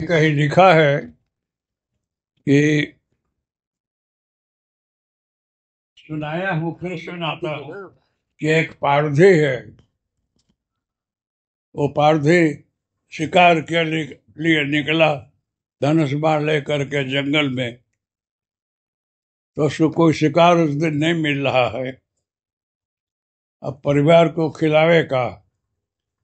कहीं लिखा है कि सुनाया हूँ फिर सुनाता हूँ कि एक पारधी है। वो पारधी शिकार के लिए निकला धनुष बाण लेकर के जंगल में। तो उसको कोई शिकार उस दिन नहीं मिल रहा है। अब परिवार को खिलावे का,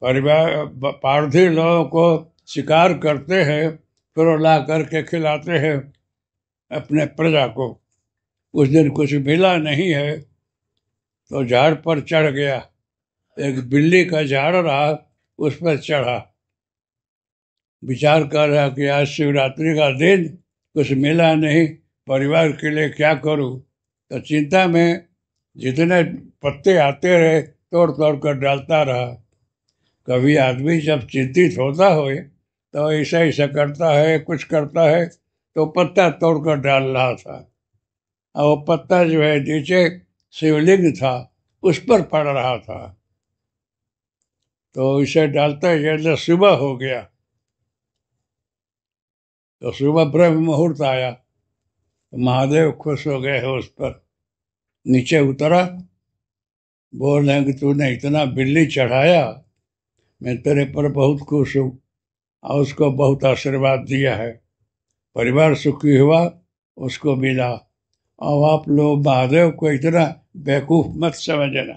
परिवार पारधी लोगों को शिकार करते हैं फिर वो ला करके खिलाते हैं अपने प्रजा को। उस दिन कुछ मिला नहीं है तो झाड़ पर चढ़ गया। एक बिल्ली का झाड़ रहा, उस पर चढ़ा। विचार कर रहा कि आज शिवरात्रि का दिन, कुछ मिला नहीं, परिवार के लिए क्या करूं। तो चिंता में जितने पत्ते आते रहे तोड़ तोड़ कर डालता रहा। कभी आदमी जब चिंतित होता हो तो ऐसा ऐसा करता है, कुछ करता है। तो पत्ता तोड़ कर डाल रहा था और वो पत्ता जो है नीचे शिवलिंग था उस पर पड़ रहा था। तो इसे डालते जैसे सुबह हो गया। तो सुबह ब्रह्म मुहूर्त आया तो महादेव खुश हो गए हो उस पर। नीचे उतरा, बोल रहे कि तूने इतना बिल्ली चढ़ाया, मैं तेरे पर बहुत खुश हूँ और उसको बहुत आशीर्वाद दिया है। परिवार सुखी हुआ, उसको मिला। और आप लोग महादेव को इतना बेवकूफ मत समझना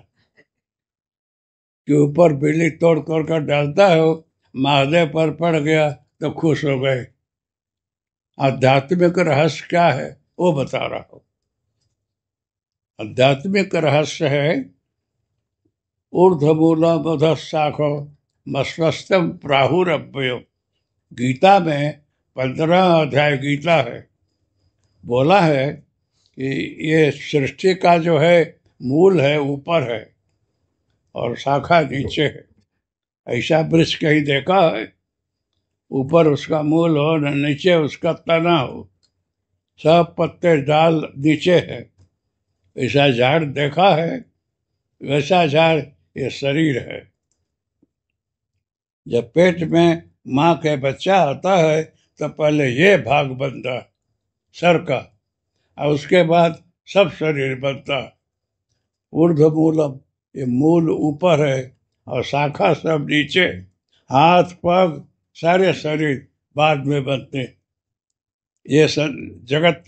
कि ऊपर बिल्ली तोड़ तोड़ कर डालता हो, महादेव पर पड़ गया तो खुश हो गए। आध्यात्मिक रहस्य क्या है वो बता रहा हूं। आध्यात्मिक रहस्य है ऊर्ध्वमूलम अधः शाखो मस्वस्तम प्राहुरभ्यो। गीता में 15 अध्याय गीता है। बोला है कि ये सृष्टि का जो है मूल है ऊपर है और शाखा नीचे है। ऐसा वृक्ष कहीं देखा है? ऊपर उसका मूल हो न नीचे उसका तना हो, सब पत्ते डाल नीचे है। ऐसा झाड़ देखा है? वैसा झाड़ ये शरीर है। जब पेट में माँ के बच्चा आता है तो पहले ये भाग बनता सर का और उसके बाद सब शरीर बनता। ऊर्ध्व मूलम, ये मूल ऊपर है और शाखा सब नीचे। हाथ पग सारे शरीर बाद में बनते। ये जगत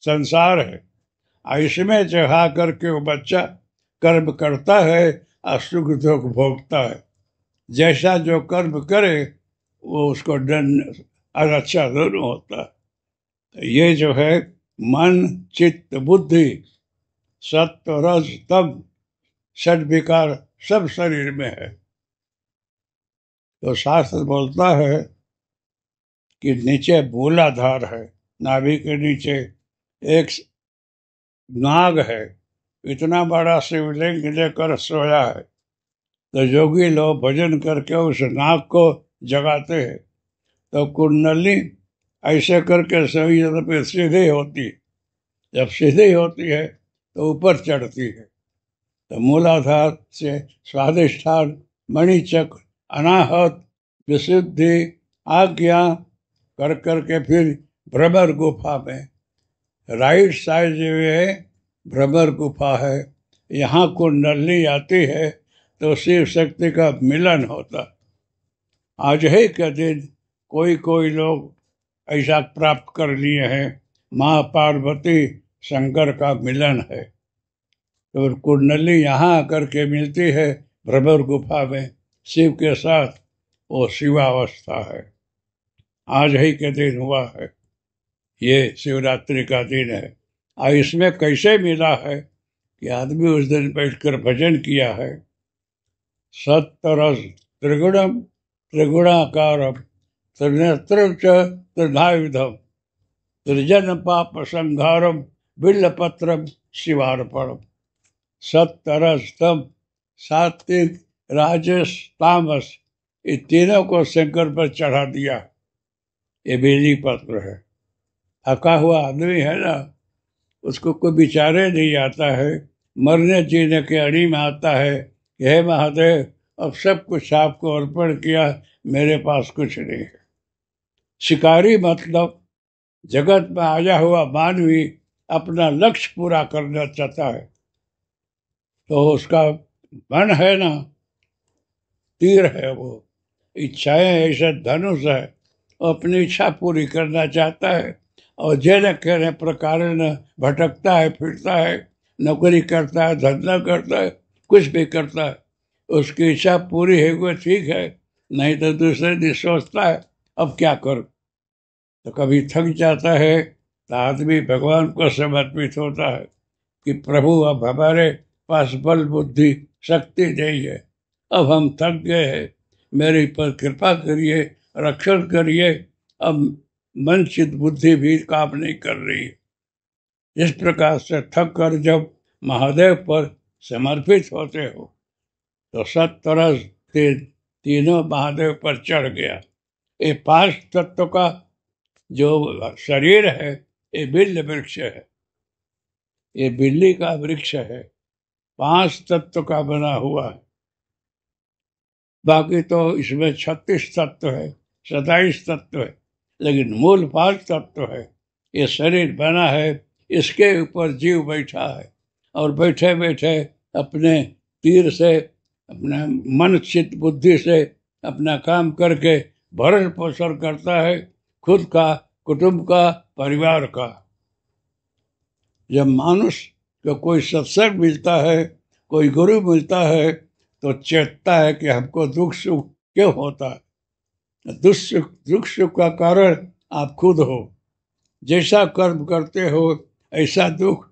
संसार है और इसमें जहा करके वो बच्चा कर्म करता है और सुख दुख भोगता है। जैसा जो कर्म करे वो उसको दंड और अच्छा दोनों होता है। तो ये जो है मन चित्त बुद्धि सत्व रज तम षड विकार सब शरीर में है। तो शास्त्र बोलता है कि नीचे मूलाधार है, नाभि के नीचे एक नाग है। इतना बड़ा शिवलिंग लेकर सोया है। तो योगी लोग भजन करके उस नाग को जगाते हैं तो कुंडली ऐसे करके सभी पे सीधी होती। जब सीधी होती है तो ऊपर चढ़ती है। तो मूलाधार से स्वाधिष्ठान मणिचक्र अनाहत विशुद्धि आज्ञा कर करके फिर भ्रमर गुफा में राइट साइड जो है भ्रमर गुफा है। यहाँ कुंडली आती है तो शिव शक्ति का मिलन होता। आज ही के दिन कोई कोई लोग ऐसा प्राप्त कर लिए हैं। माँ पार्वती शंकर का मिलन है। तो कुंडली यहाँ आकर के मिलती है भ्रमर गुफा में शिव के साथ। वो शिवावस्था है। आज ही के दिन हुआ है। ये शिवरात्रि का दिन है। और इसमें कैसे मिला है कि आदमी उस दिन बैठकर भजन किया है। सत्तरस त्रिगुणम त्रिगुणाकारम त्रिनेत्रम च त्रिधायुधम त्रिजन पाप संहारम बिल्लपत्रम शिवार्पणम। सत्तरस तम सात्विक राजस तामस, ये तीनों को शंकर पर चढ़ा दिया। ये बेली पत्र है। थका हुआ आदमी है ना, उसको कोई विचारे नहीं आता है। मरने जीने के अड़ी में आता है कि हे महादेव अब सब कुछ आपको अर्पण किया, मेरे पास कुछ नहीं है। शिकारी मतलब जगत में आया हुआ मानवी अपना लक्ष्य पूरा करना चाहता है, तो उसका मन है ना, तीर है वो, इच्छाएं ऐसे धनुष है, वो अपनी इच्छा पूरी करना चाहता है। और जेने केने प्रकार न भटकता है, फिरता है, नौकरी करता है, धंधा करता है, कुछ भी करता है, उसकी इच्छा पूरी है वो ठीक है, नहीं तो दूसरे दिन सोचता है अब क्या करूं। तो कभी थक जाता है तो आदमी भगवान को समर्पित होता है कि प्रभु अब हमारे पास बल बुद्धि शक्ति नहीं है, अब हम थक गए हैं, मेरे पर कृपा करिए, रक्षण करिए, अब मन चित बुद्धि भी काम नहीं कर रही है। इस प्रकार से थक कर जब महादेव पर समर्पित होते हो तो सब तरह तीनों महादेव पर चढ़ गया। ये 5 तत्व का जो शरीर है ये बिल्ल वृक्ष है, ये बिल्ली का वृक्ष है, 5 तत्व का बना हुआ है। बाकी तो इसमें 36 तत्व है, 27 तत्व है, लेकिन मूल 5 तत्व है। ये शरीर बना है, इसके ऊपर जीव बैठा है, और बैठे बैठे अपने तीर से, अपना मन चित्त बुद्धि से अपना काम करके भरण पोषण करता है, खुद का, कुटुंब का, परिवार का। जब मनुष्य को कोई सत्संग मिलता है, कोई गुरु मिलता है, तो चेतता है कि हमको दुख सुख क्यों होता है। दुख सुख का कारण आप खुद हो। जैसा कर्म करते हो ऐसा दुख